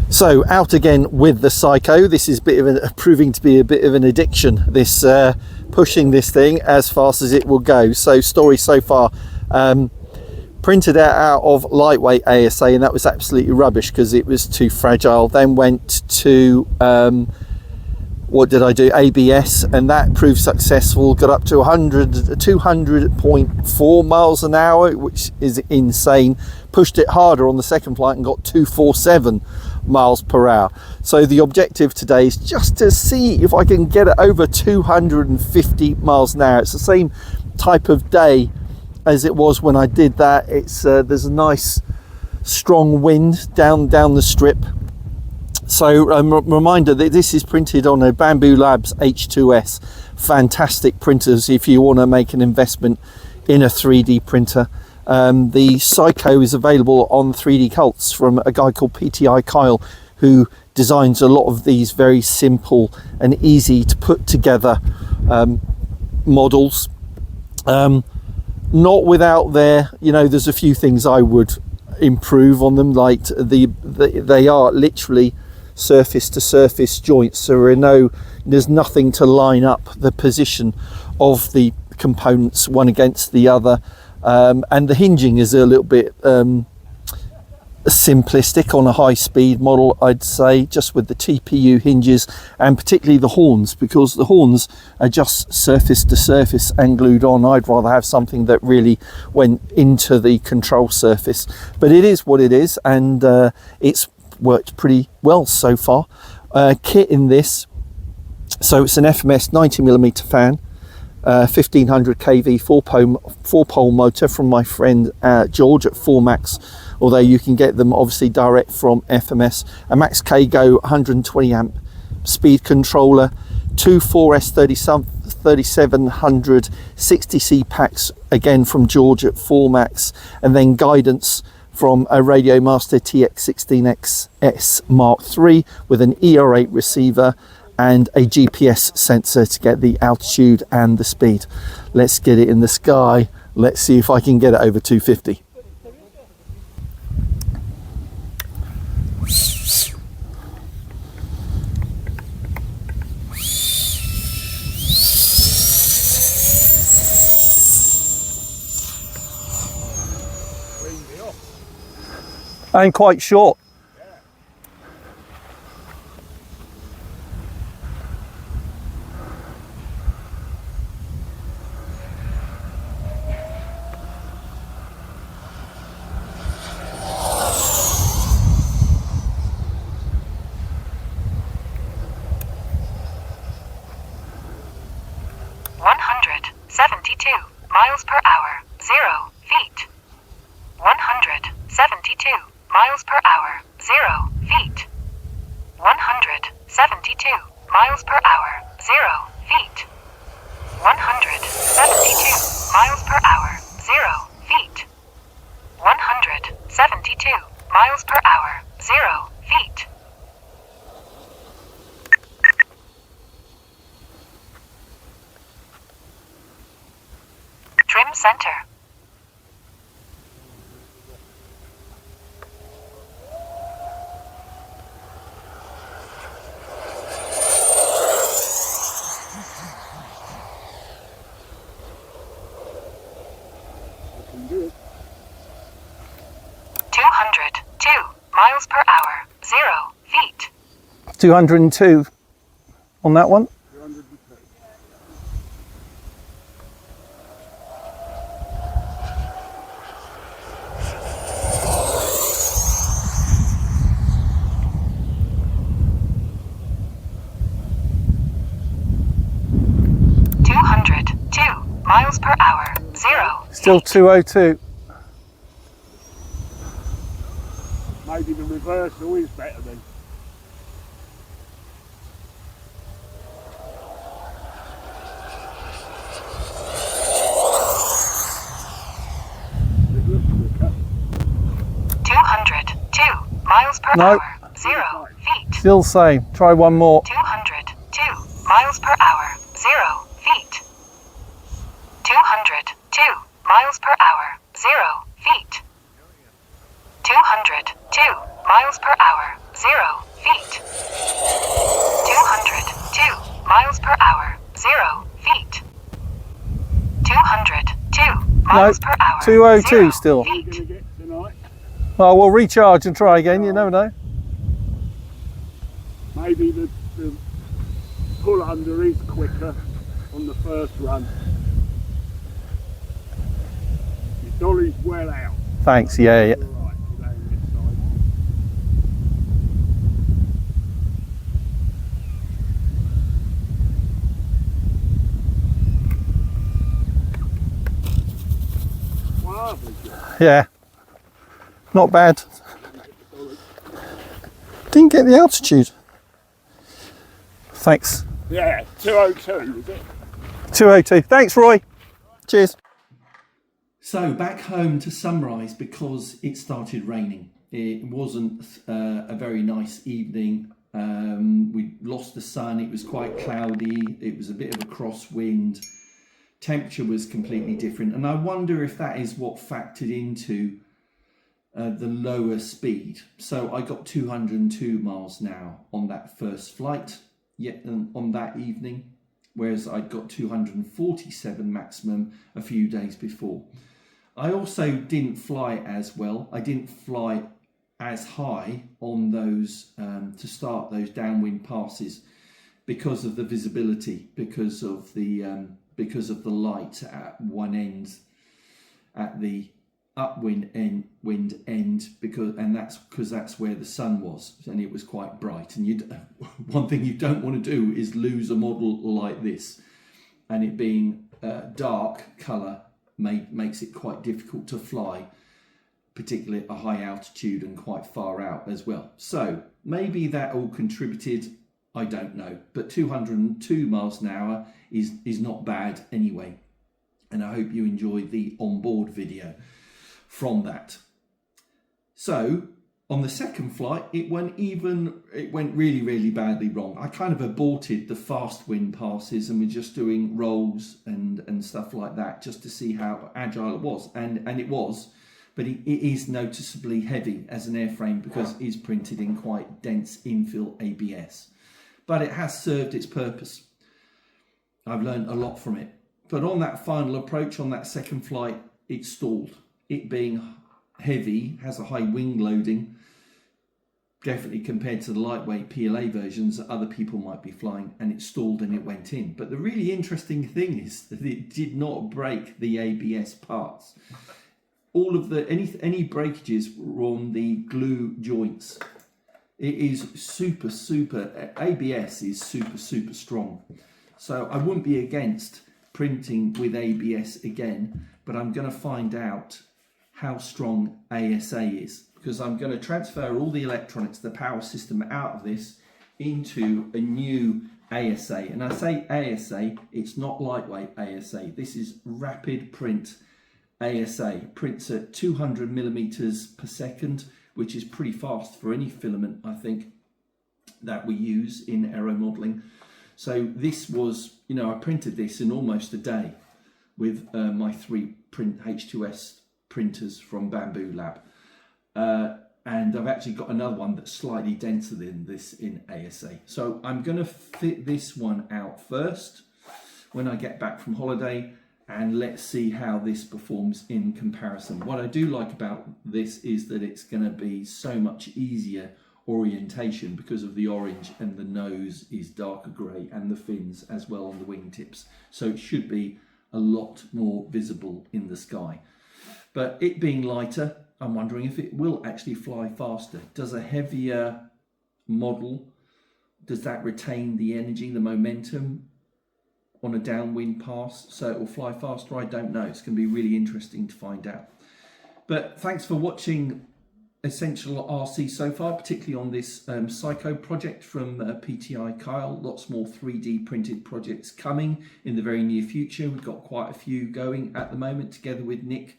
So out again with the PSY-CHO. This is proving to be a bit of an addiction, this pushing this thing as fast as it will go. So story so far, printed out of lightweight ASA, and that was absolutely rubbish because it was too fragile. Then went to what did I do, ABS, and that proved successful. Got up to 200.4 miles an hour, which is insane. Pushed it harder on the second flight and got 247 miles per hour. So the objective today is just to see if I can get it over 250 miles an hour. It's the same type of day as it was when I did that. It's there's a nice strong wind down the strip. So reminder that this is printed on a Bambu Lab H2S. Fantastic printers if you want to make an investment in a 3D printer. The PSY-CHO is available on 3D Cults from a guy called PTI Kyle, who designs a lot of these very simple and easy to put together models. Not without there's a few things I would improve on them, like they are literally surface to surface joints, so there's nothing to line up the position of the components one against the other. And the hinging is a little bit simplistic on a high-speed model, I'd say, just with the TPU hinges, and particularly the horns, because the horns are just surface to surface and glued on. I'd rather have something that really went into the control surface, but it is what it is, and it's worked pretty well so far. Kit in this, so it's an FMS 90mm fan, 1500 kV four pole motor from my friend George at 4Max, although you can get them obviously direct from FMS. A Max K-Go 120 amp speed controller, two 4S 3700 60C packs again from George at 4Max, and then guidance from a Radio Master TX16XS Mark III with an ER8 receiver and a GPS sensor to get the altitude and the speed. Let's get it in the sky. Let's see if I can get it over 250. And quite short. Miles per hour, 0 feet. 172 miles per hour, 0 feet. 172 miles per hour, 0 feet. 172 miles per hour, 0 feet. 172 miles per hour, 0 feet. Trim center. can do it. 202 miles per hour, 0 feet. 202 on that one. 202. Miles per hour, 0. Still 202. Maybe the reverse always better then. miles per No. hour. 0 feet. Still same. Try one more. 202 miles per hour. 0 feet. 202 miles per hour. 0 feet. 202 miles per hour. 0 feet. 202 miles per hour. 0 feet. 202 miles per hour. 202 0 still. feet. Well, we'll recharge and try again. You never know. Maybe the pull under is quicker on the first run. Your dolly's well out. Thanks. Yeah, yeah. All right, you're laying this side. Lovely job. Yeah. Not bad. Didn't get the altitude. Thanks. Yeah, 202 is it? 202. Thanks, Roy. Cheers. So back home to summarise, because it started raining. It wasn't a very nice evening. We lost the sun. It was quite cloudy. It was a bit of a crosswind. Temperature was completely different. And I wonder if that is what factored into the lower speed. So I got 202 miles an hour on that first flight, yet on that evening, whereas I got 247 maximum a few days before. I also didn't fly as well. I didn't fly as high on those to start those downwind passes because of the visibility, because of the light at one end, at the upwind wind end, because that's where the sun was, and it was quite bright. And one thing you don't want to do is lose a model like this, and it being dark colour makes it quite difficult to fly, particularly at a high altitude and quite far out as well. So maybe that all contributed, I don't know, but 202 miles an hour is not bad anyway. And I hope you enjoyed the onboard video from that. So on the second flight, it went really, really badly wrong. I kind of aborted the fast wind passes and we're just doing rolls and stuff like that, just to see how agile it was. And it was, but it is noticeably heavy as an airframe because it is printed in quite dense infill ABS. But it has served its purpose. I've learned a lot from it. But on that final approach, on that second flight, it stalled. It being heavy, has a high wing loading, definitely compared to the lightweight PLA versions that other people might be flying, and it stalled and it went in. But the really interesting thing is that it did not break the ABS parts. All of any breakages were on the glue joints. It is super ABS is super strong. So I wouldn't be against printing with ABS again, but I'm going to find out how strong ASA is, because I'm going to transfer all the electronics, the power system out of this into a new ASA. And I say ASA, it's not lightweight ASA. This is rapid print ASA. Prints at 200 millimeters per second, which is pretty fast for any filament, I think, that we use in aero modeling. So this was, I printed this in almost a day with my 3 print H2S printers from Bambu Lab. And I've actually got another one that's slightly denser than this in ASA. So I'm going to fit this one out first when I get back from holiday, and let's see how this performs in comparison. What I do like about this is that it's going to be so much easier orientation because of the orange, and the nose is darker grey, and the fins as well on the wingtips. So it should be a lot more visible in the sky. But it being lighter, I'm wondering if it will actually fly faster. Does a heavier model, does that retain the energy, the momentum on a downwind pass so it will fly faster? I don't know. It's going to be really interesting to find out. But thanks for watching Essential RC so far, particularly on this PSY-CHO project from PTI Kyle. Lots more 3D printed projects coming in the very near future. We've got quite a few going at the moment together with Nick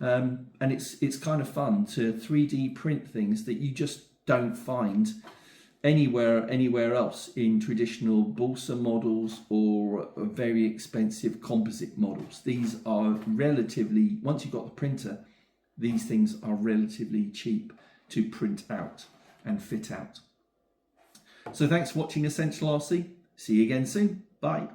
And it's kind of fun to 3D print things that you just don't find anywhere else in traditional balsa models or very expensive composite models. These are relatively, once you've got the printer, these things are relatively cheap to print out and fit out. So thanks for watching Essential RC. See you again soon. Bye.